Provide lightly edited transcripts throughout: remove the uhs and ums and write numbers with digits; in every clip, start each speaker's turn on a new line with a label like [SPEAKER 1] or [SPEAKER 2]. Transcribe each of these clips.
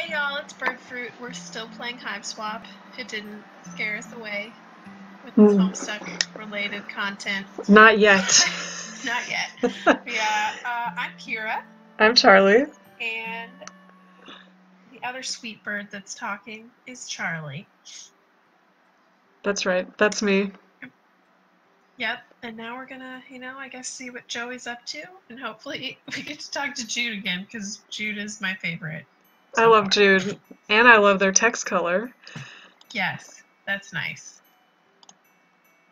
[SPEAKER 1] Hey y'all, it's Bird Fruit. We're still playing Hive Swap. It didn't scare us away with its Homestuck related content.
[SPEAKER 2] Not yet.
[SPEAKER 1] Not yet. Yeah, I'm Kira.
[SPEAKER 2] I'm Charlie.
[SPEAKER 1] And the other sweet bird that's talking is Charlie.
[SPEAKER 2] That's right. That's me.
[SPEAKER 1] Yep. And now we're gonna, I guess see what Joey's up to, and hopefully we get to talk to Jude again, because Jude is my favorite.
[SPEAKER 2] I love Jude, and I love their text color.
[SPEAKER 1] Yes, that's nice.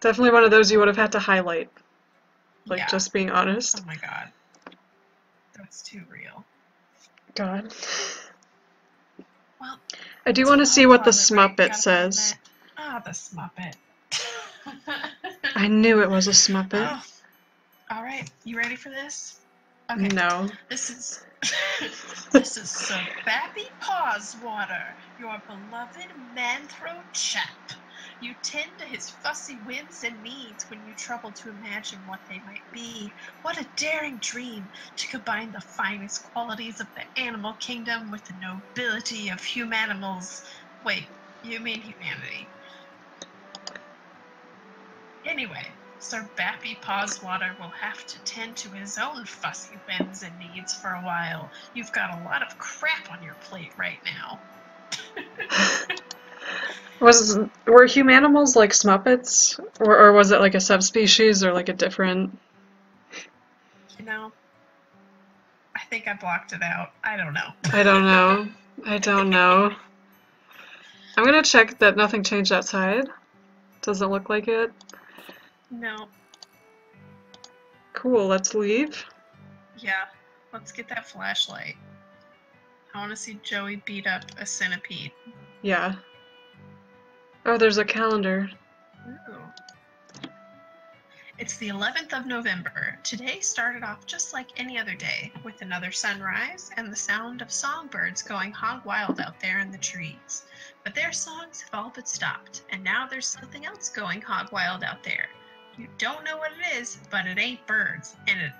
[SPEAKER 2] Definitely one of those you would have had to highlight. Like,
[SPEAKER 1] yeah.
[SPEAKER 2] just being honest.
[SPEAKER 1] Oh my god. That's too real.
[SPEAKER 2] God.
[SPEAKER 1] Well,
[SPEAKER 2] I do want to see what the Smuppet says.
[SPEAKER 1] Ah, the Smuppet.
[SPEAKER 2] I knew it was a Smuppet.
[SPEAKER 1] Oh. All right, you ready for this? Okay.
[SPEAKER 2] No.
[SPEAKER 1] This is Sir Bappy Pawswater, your beloved manthroat chap. You tend to his fussy whims and needs when you trouble to imagine what they might be. What a daring dream to combine the finest qualities of the animal kingdom with the nobility of humanimals. Wait, you mean humanity? Anyway, Sir Bappy Pawswater will have to tend to his own fussy whims and needs for a while. You've got a lot of crap on your plate right now.
[SPEAKER 2] Were humanimals like Smuppets? Or was it like a subspecies or like a different...
[SPEAKER 1] I think I blocked it out. I don't know.
[SPEAKER 2] I don't know. I'm gonna check that nothing changed outside. Doesn't look like it.
[SPEAKER 1] No.
[SPEAKER 2] Cool, let's leave.
[SPEAKER 1] Yeah, let's get that flashlight. I want to see Joey beat up a centipede.
[SPEAKER 2] Yeah. Oh, there's a calendar.
[SPEAKER 1] Ooh. It's the 11th of November. Today started off just like any other day, with another sunrise and the sound of songbirds going hog wild out there in the trees. But their songs have all but stopped, and now there's something else going hog wild out there. You don't know what it is, but it ain't birds, and it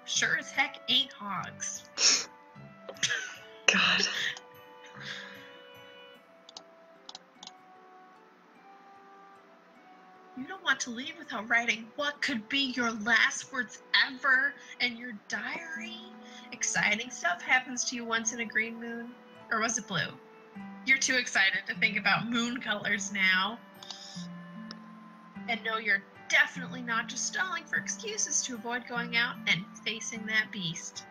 [SPEAKER 1] sure as heck ain't hogs.
[SPEAKER 2] God.
[SPEAKER 1] You don't want to leave without writing what could be your last words ever in your diary. Exciting stuff happens to you once in a green moon. Or was it blue? You're too excited to think about moon colors now. And no, you're definitely not just stalling for excuses to avoid going out and facing that beast.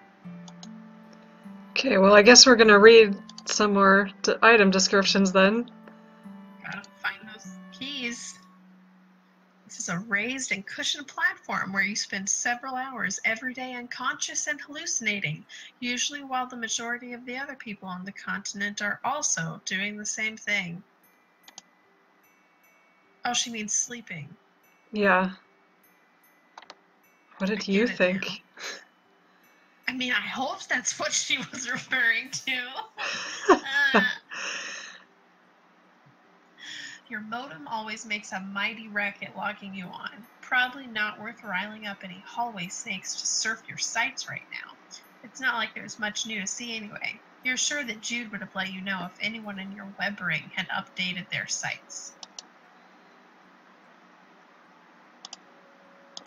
[SPEAKER 2] Okay, well, I guess we're gonna read some more item descriptions then.
[SPEAKER 1] Gotta find those keys. This is a raised and cushioned platform where you spend several hours every day unconscious and hallucinating, usually while the majority of the other people on the continent are also doing the same thing. Oh, she means sleeping.
[SPEAKER 2] Yeah. What did you think?
[SPEAKER 1] Now. I mean, I hope that's what she was referring to. Your modem always makes a mighty racket logging you on. Probably not worth riling up any hallway snakes to surf your sites right now. It's not like there's much new to see anyway. You're sure that Jude would have let you know if anyone in your web ring had updated their sites.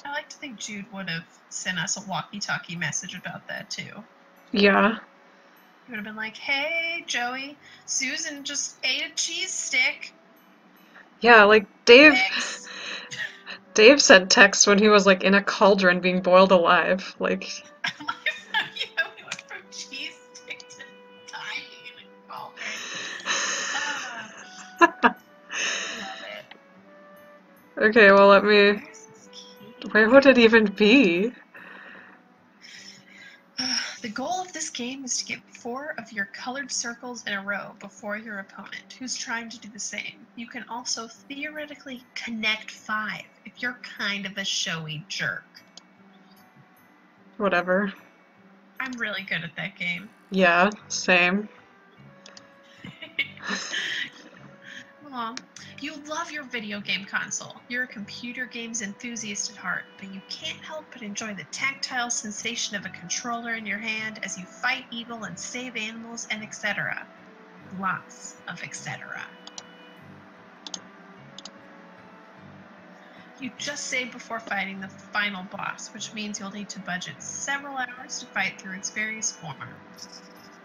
[SPEAKER 1] I like to think Jude would have sent us a walkie-talkie message about that too.
[SPEAKER 2] Yeah.
[SPEAKER 1] He would have been like, "Hey, Joey, Susan just ate a cheese stick."
[SPEAKER 2] Yeah, like Dave sent text when he was like in a cauldron being boiled alive. Like
[SPEAKER 1] yeah, we went from cheese stick to dying in a cauldron. Love it.
[SPEAKER 2] Okay, well let me... Where would it even be?
[SPEAKER 1] The goal of this game is to get 4 of your colored circles in a row before your opponent, who's trying to do the same. You can also theoretically connect 5 if you're kind of a showy jerk.
[SPEAKER 2] Whatever.
[SPEAKER 1] I'm really good at that game.
[SPEAKER 2] Yeah, same.
[SPEAKER 1] Aw, you love your video game console. You're a computer games enthusiast at heart, but you can't help but enjoy the tactile sensation of a controller in your hand as you fight evil and save animals and etc. lots of etc. You just save before fighting the final boss, which means you'll need to budget several hours to fight through its various forms,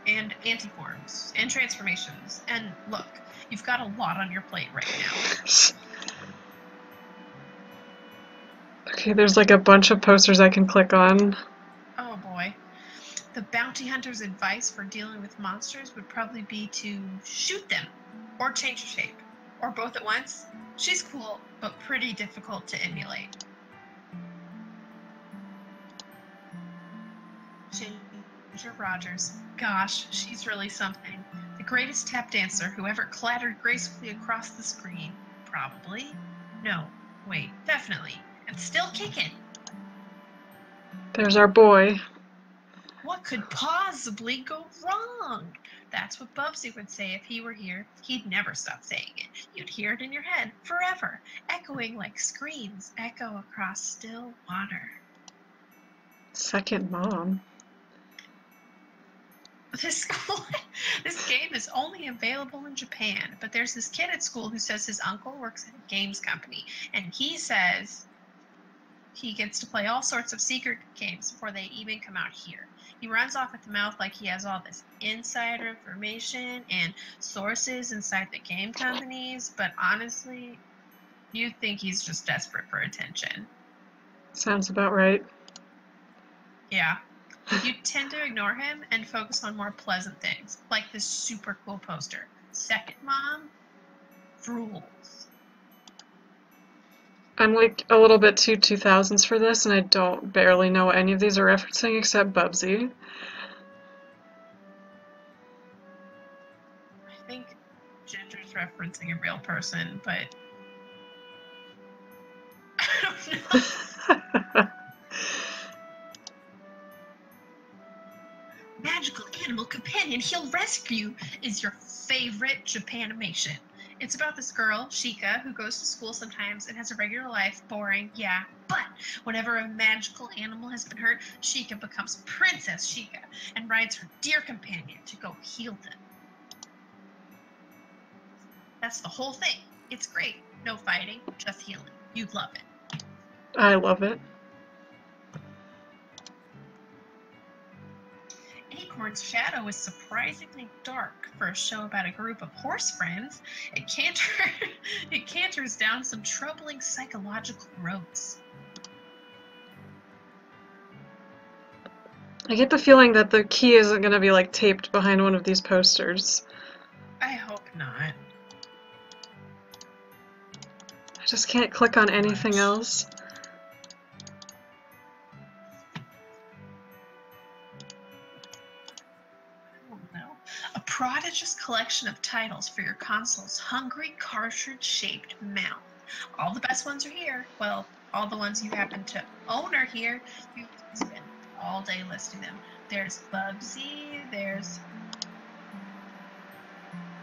[SPEAKER 1] and anti-forms, and transformations. And look, you've got a lot on your plate right now.
[SPEAKER 2] Okay, there's like a bunch of posters I can click on.
[SPEAKER 1] Oh boy. The bounty hunter's advice for dealing with monsters would probably be to shoot them, or change her shape, or both at once. She's cool, but pretty difficult to emulate. Ginger Rogers. Gosh, she's really something. The greatest tap dancer who ever clattered gracefully across the screen. Probably. No, wait, definitely. And still kicking.
[SPEAKER 2] There's our boy.
[SPEAKER 1] What could possibly go wrong? That's what Bubsy would say if he were here. He'd never stop saying it. You'd hear it in your head forever, echoing like screams echo across still water.
[SPEAKER 2] Second mom.
[SPEAKER 1] This game is only available in Japan, but there's this kid at school who says his uncle works at a games company, and he says he gets to play all sorts of secret games before they even come out here. He runs off at the mouth like he has all this insider information and sources inside the game companies, but honestly, you'd think he's just desperate for attention.
[SPEAKER 2] Sounds about right.
[SPEAKER 1] Yeah. You tend to ignore him and focus on more pleasant things, like this super cool poster. Second mom rules.
[SPEAKER 2] I'm like a little bit too 2000s for this, and I don't barely know what any of these are referencing except Bubsy.
[SPEAKER 1] I think Ginger's referencing a real person, but I don't know. Magical animal companion he'll rescue is your favorite Japanimation. It's about this girl, Shika, who goes to school sometimes and has a regular life. Boring, yeah. But whenever a magical animal has been hurt, Shika becomes Princess Shika and rides her dear companion to go heal them. That's the whole thing. It's great. No fighting, just healing. You'd love it.
[SPEAKER 2] I love it.
[SPEAKER 1] Acorn's shadow is surprisingly dark for a show about a group of horse friends. It canters down some troubling psychological roads.
[SPEAKER 2] I get the feeling that the key isn't going to be like taped behind one of these posters.
[SPEAKER 1] I hope not.
[SPEAKER 2] I just can't click on anything else.
[SPEAKER 1] A prodigious collection of titles for your console's hungry cartridge-shaped mouth. All the best ones are here. Well, all the ones you happen to own are here. You can spend all day listing them. There's Bubsy, there's...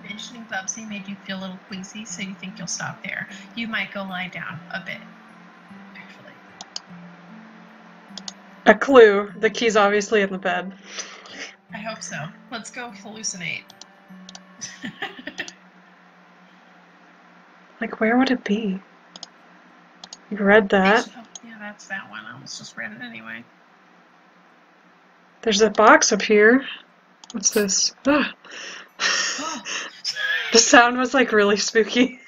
[SPEAKER 1] Mentioning Bubsy made you feel a little queasy, so you think you'll stop there. You might go lie down a bit, actually.
[SPEAKER 2] A clue. The key's obviously in the bed.
[SPEAKER 1] I hope so. Let's go hallucinate.
[SPEAKER 2] Like, where would it be? You read that?
[SPEAKER 1] Oh, yeah, that's that one. I almost just read it anyway.
[SPEAKER 2] There's a box up here. What's this? Ah.
[SPEAKER 1] Oh.
[SPEAKER 2] The sound was like really spooky.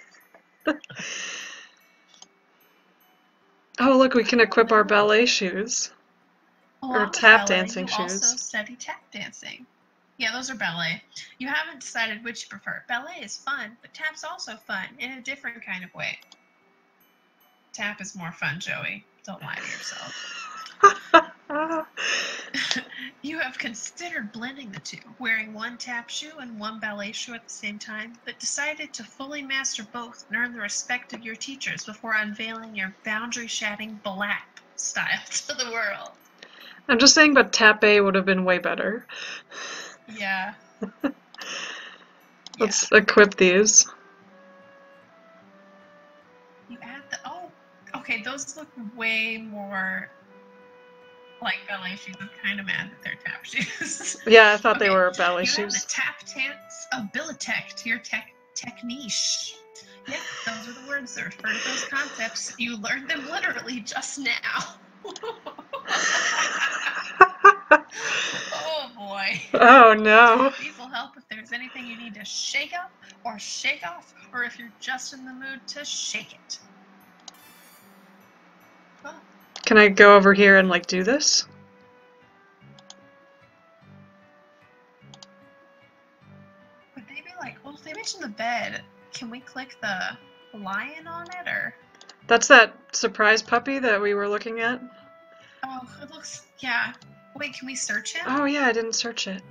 [SPEAKER 2] Oh, look, we can equip our ballet shoes. Or tap dancing shoes.
[SPEAKER 1] Also study tap dancing. Yeah, those are ballet. You haven't decided which you prefer. Ballet is fun, but tap's also fun in a different kind of way. Tap is more fun, Joey. Don't lie to yourself. You have considered blending the two, wearing one tap shoe and one ballet shoe at the same time, but decided to fully master both and earn the respect of your teachers before unveiling your boundary-shatting balap style to the world.
[SPEAKER 2] I'm just saying, but Tap A would have been way better.
[SPEAKER 1] Yeah.
[SPEAKER 2] Let's equip these.
[SPEAKER 1] You add the... Oh, okay, those look way more like ballet shoes. I'm kind of mad that they're tap shoes.
[SPEAKER 2] Yeah, I thought they were ballet shoes.
[SPEAKER 1] You have the Abilitect, your techniche. Yep, those are the words that refer to those concepts. You learned them literally just now. Oh boy.
[SPEAKER 2] Oh no.
[SPEAKER 1] These will help if there's anything you need to shake up or shake off, or if you're just in the mood to shake it. Oh.
[SPEAKER 2] Can I go over here and like do this?
[SPEAKER 1] Would they be like, well, if they mention the bed, can we click the lion on it, or?
[SPEAKER 2] That's that surprise puppy that we were looking at.
[SPEAKER 1] Oh, it looks, yeah. Wait, can we search him?
[SPEAKER 2] Oh yeah, I didn't search it.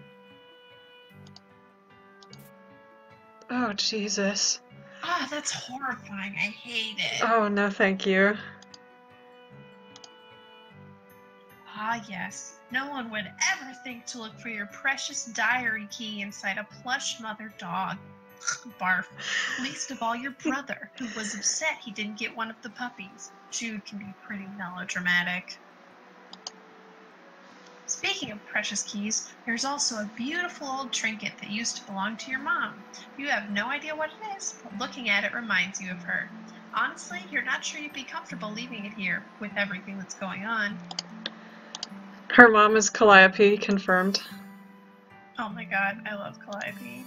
[SPEAKER 2] Oh Jesus.
[SPEAKER 1] Ah, that's horrifying. I hate it.
[SPEAKER 2] Oh no, thank you.
[SPEAKER 1] Ah, yes. No one would ever think to look for your precious diary key inside a plush mother dog. Barf. Least of all your brother, who was upset he didn't get one of the puppies. Jude can be pretty melodramatic. Speaking of precious keys, there's also a beautiful old trinket that used to belong to your mom. You have no idea what it is, but looking at it reminds you of her. Honestly, you're not sure you'd be comfortable leaving it here, with everything that's going on.
[SPEAKER 2] Her mom is Calliope, confirmed.
[SPEAKER 1] Oh my god, I love Calliope.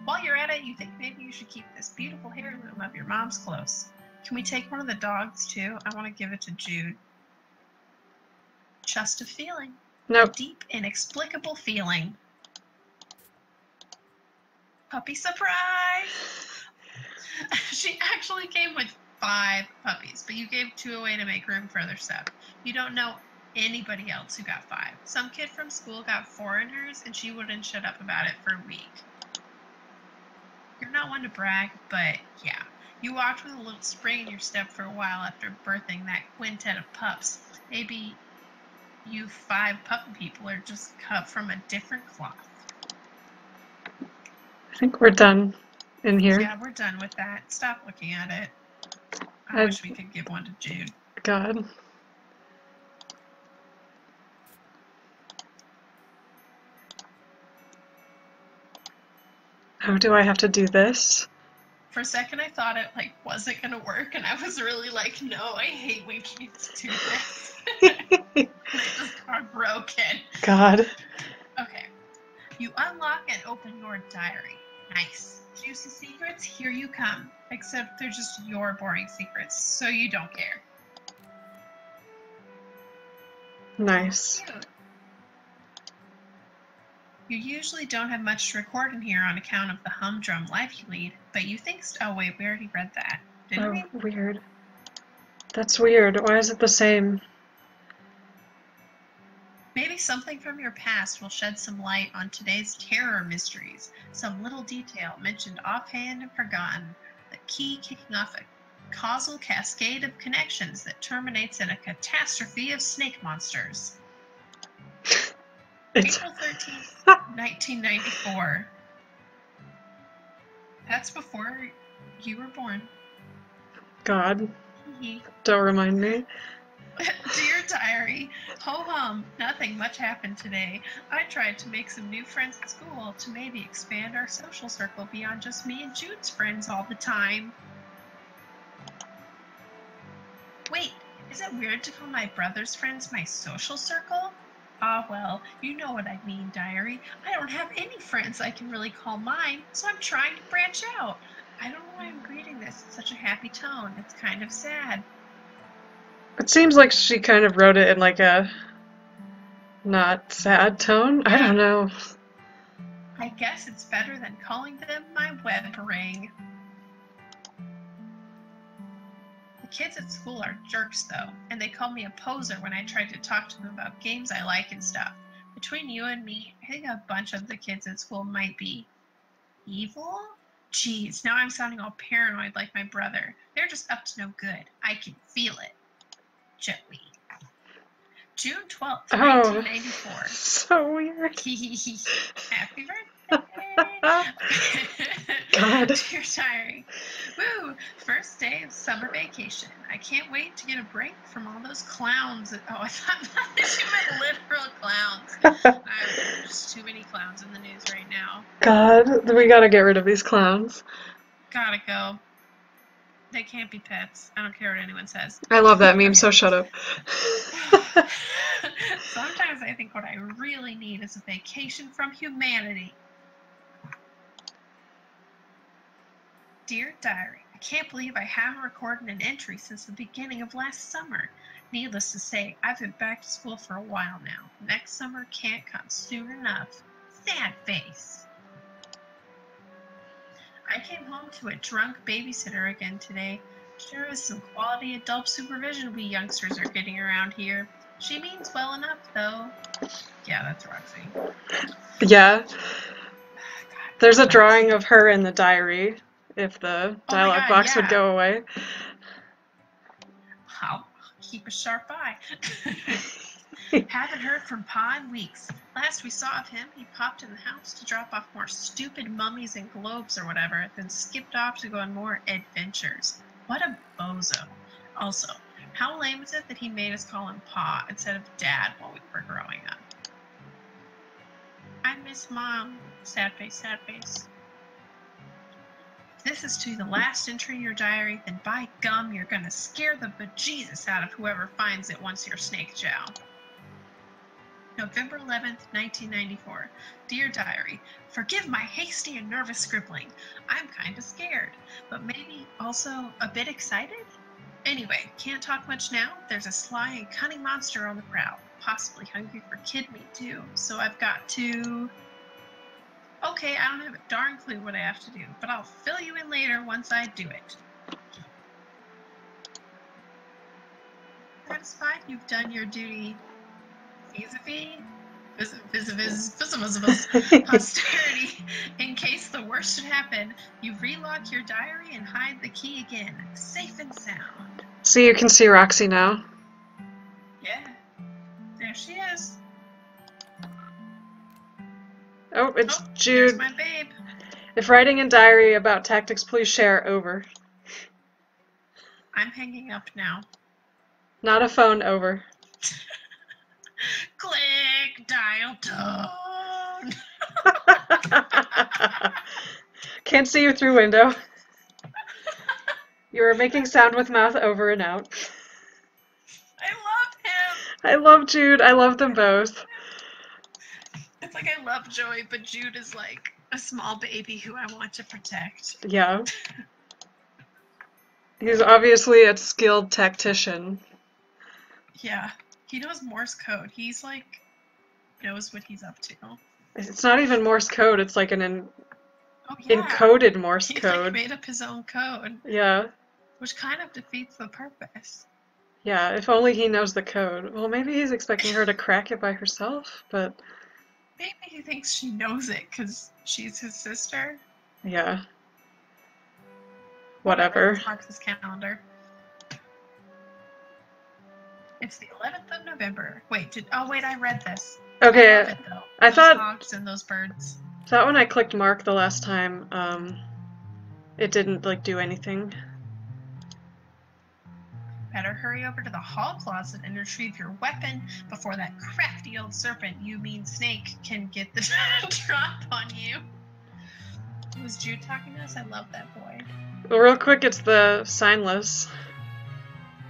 [SPEAKER 1] While you're at it, you think maybe you should keep this beautiful heirloom of your mom's close. Can we take one of the dogs too? I want to give it to Jude. Just a feeling.
[SPEAKER 2] Nope.
[SPEAKER 1] A deep, inexplicable feeling. Puppy surprise! She actually came with 5 puppies, but you gave 2 away to make room for other stuff. You don't know anybody else who got 5. Some kid from school got 4 in hers, and she wouldn't shut up about it for a week. You're not one to brag, but yeah. You walked with a little spring in your step for a while after birthing that quintet of pups. Maybe you 5 puppy people are just cut from a different cloth.
[SPEAKER 2] I think we're done in here.
[SPEAKER 1] Yeah, we're done with that. Stop looking at it. I wish we could give one to Jude.
[SPEAKER 2] God. Oh, do I have to do this?
[SPEAKER 1] For a second, I thought it like wasn't gonna work, and I was really like, "No, I hate when kids do this." They just are broken.
[SPEAKER 2] God.
[SPEAKER 1] Okay, you unlock and open your diary. Nice. Juicy secrets, here you come. Except they're just your boring secrets, so you don't care.
[SPEAKER 2] Nice.
[SPEAKER 1] Cute. You usually don't have much to record in here on account of the humdrum life you lead, but you think... Oh wait, we already read that, didn't we?
[SPEAKER 2] Oh, weird. That's weird. Why is it the same?
[SPEAKER 1] Maybe something from your past will shed some light on today's terror mysteries. Some little detail mentioned offhand and forgotten. The key kicking off a causal cascade of connections that terminates in a catastrophe of snake monsters.
[SPEAKER 2] It's
[SPEAKER 1] April 13th, 1994. That's before you were born.
[SPEAKER 2] God. Don't remind me.
[SPEAKER 1] Dear diary, ho hum, nothing much happened today. I tried to make some new friends at school to maybe expand our social circle beyond just me and Jude's friends all the time. Wait, is it weird to call my brother's friends my social circle? Ah, well, you know what I mean, diary. I don't have any friends I can really call mine, so I'm trying to branch out. I don't know why I'm reading this in such a happy tone. It's kind of sad.
[SPEAKER 2] It seems like she kind of wrote it in like a not sad tone. I don't know.
[SPEAKER 1] I guess it's better than calling them my web ring. The kids at school are jerks, though, and they call me a poser when I tried to talk to them about games I like and stuff. Between you and me, I think a bunch of the kids at school might be evil? Jeez, now I'm sounding all paranoid like my brother. They're just up to no good. I can feel it. Joey. June 12th, 1994.
[SPEAKER 2] So weird.
[SPEAKER 1] Happy birthday!
[SPEAKER 2] God.
[SPEAKER 1] Dear diary, Woo! First day of summer vacation. I can't wait to get a break from all those clowns. Oh, I thought you meant literal clowns. There's too many clowns in the news right now.
[SPEAKER 2] God, we gotta get rid of these clowns.
[SPEAKER 1] Gotta go. They can't be pets. I don't care what anyone says.
[SPEAKER 2] I love that meme, so shut up.
[SPEAKER 1] Sometimes I think what I really need is a vacation from humanity. Dear Diary, I can't believe I haven't recorded an entry since the beginning of last summer. Needless to say, I've been back to school for a while now. Next summer can't come soon enough. Sad face. I came home to a drunk babysitter again today. Sure is some quality adult supervision we youngsters are getting around here. She means well enough, though. Yeah, that's Roxy.
[SPEAKER 2] Yeah.
[SPEAKER 1] God,
[SPEAKER 2] There's a
[SPEAKER 1] Roxy.
[SPEAKER 2] drawing of her in the diary, if the dialogue
[SPEAKER 1] God,
[SPEAKER 2] box would
[SPEAKER 1] yeah.
[SPEAKER 2] go away.
[SPEAKER 1] I'll keep a sharp eye. Haven't heard from Pa in weeks. Last we saw of him, he popped in the house to drop off more stupid mummies and globes or whatever, then skipped off to go on more adventures. What a bozo. Also, how lame is it that he made us call him Pa instead of Dad while we were growing up? I miss Mom. Sad face, sad face. If this is to be the last entry in your diary, then by gum, you're gonna scare the bejesus out of whoever finds it once you're Snake Jow. November 11th, 1994. Dear Diary, forgive my hasty and nervous scribbling. I'm kinda scared, but maybe also a bit excited? Anyway, can't talk much now. There's a sly and cunning monster on the prowl, possibly hungry for kid meat too, so I've got to... Okay, I don't have a darn clue what I have to do, but I'll fill you in later once I do it. Satisfied you've done your duty vis-a-vis posterity. In case the worst should happen, you relock your diary and hide the key again, safe and sound.
[SPEAKER 2] So you can see Roxy now.
[SPEAKER 1] Yeah, there she is.
[SPEAKER 2] Oh, it's
[SPEAKER 1] There's
[SPEAKER 2] Jude.
[SPEAKER 1] my babe.
[SPEAKER 2] If writing in diary about tactics, please share. Over.
[SPEAKER 1] I'm hanging up now.
[SPEAKER 2] Not a phone. Over.
[SPEAKER 1] Click, dial tone.
[SPEAKER 2] Can't see you through window. You are making sound with mouth. Over and out.
[SPEAKER 1] I love him.
[SPEAKER 2] I love Jude. I love them both.
[SPEAKER 1] It's like I love Joey, but Jude is like a small baby who I want to protect.
[SPEAKER 2] Yeah. He's obviously a skilled tactician.
[SPEAKER 1] Yeah. He knows Morse code. He's like, knows what he's up to.
[SPEAKER 2] It's not even Morse code, it's like an
[SPEAKER 1] Oh, yeah.
[SPEAKER 2] encoded Morse
[SPEAKER 1] He's
[SPEAKER 2] code.
[SPEAKER 1] like made up his own code.
[SPEAKER 2] Yeah.
[SPEAKER 1] Which kind of defeats the purpose.
[SPEAKER 2] Yeah, if only he knows the code. Well, maybe he's expecting her to crack it by herself, but...
[SPEAKER 1] Maybe he thinks she knows it because she's his sister.
[SPEAKER 2] Yeah. Whatever.
[SPEAKER 1] Let's mark this calendar. It's the 11th of November. Wait, I read this.
[SPEAKER 2] Okay,
[SPEAKER 1] I love it, though.
[SPEAKER 2] I
[SPEAKER 1] Those
[SPEAKER 2] thought...
[SPEAKER 1] hogs and those birds.
[SPEAKER 2] Thought when I clicked mark the last time, it didn't, like, do anything.
[SPEAKER 1] Better hurry over to the hall closet and retrieve your weapon before that crafty old serpent, you mean snake, can get the drop on you. Was Jude talking to us? I love that boy.
[SPEAKER 2] Well, real quick, it's the signless.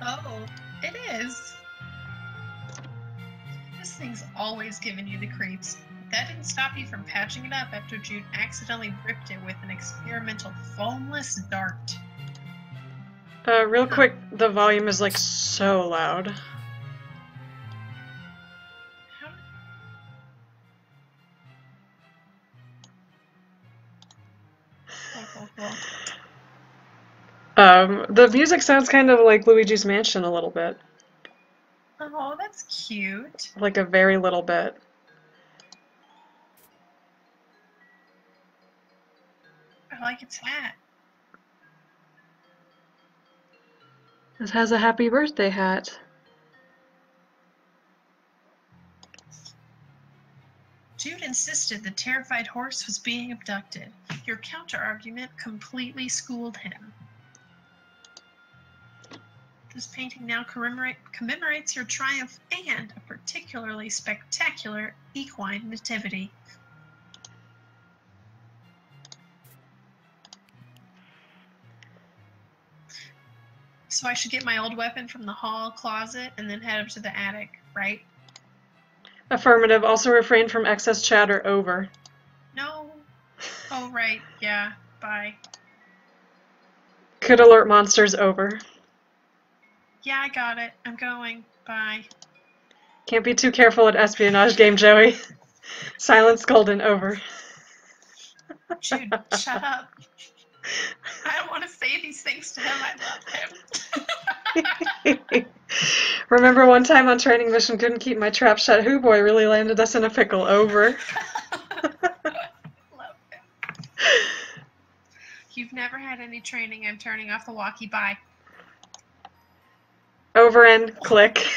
[SPEAKER 1] Oh, it is. This thing's always giving you the creeps. That didn't stop you from patching it up after Jude accidentally ripped it with an experimental foamless dart.
[SPEAKER 2] Real quick, the volume is, like, so loud.
[SPEAKER 1] Cool.
[SPEAKER 2] The music sounds kind of like Luigi's Mansion a little bit.
[SPEAKER 1] Oh, that's cute.
[SPEAKER 2] Like a very little bit.
[SPEAKER 1] I like its hat.
[SPEAKER 2] It has a happy birthday hat.
[SPEAKER 1] Jude insisted the terrified horse was being abducted. Your counter-argument completely schooled him. This painting now commemorates your triumph and a particularly spectacular equine nativity. So I should get my old weapon from the hall closet and then head up to the attic, right?
[SPEAKER 2] Affirmative. Also refrain from excess chatter. Over.
[SPEAKER 1] No. Oh, right. Yeah. Bye.
[SPEAKER 2] Could alert monsters. Over.
[SPEAKER 1] Yeah, I got it. I'm going. Bye.
[SPEAKER 2] Can't be too careful at espionage game, Joey. Silence Golden. Over.
[SPEAKER 1] Jude, shut up. I don't want to say these things to him. I love him.
[SPEAKER 2] Remember one time on training mission, couldn't keep my trap shut. Hoo boy really landed us in a pickle. Over.
[SPEAKER 1] Love him. You've never had any training. I'm turning off the walkie. Bye.
[SPEAKER 2] Over and click.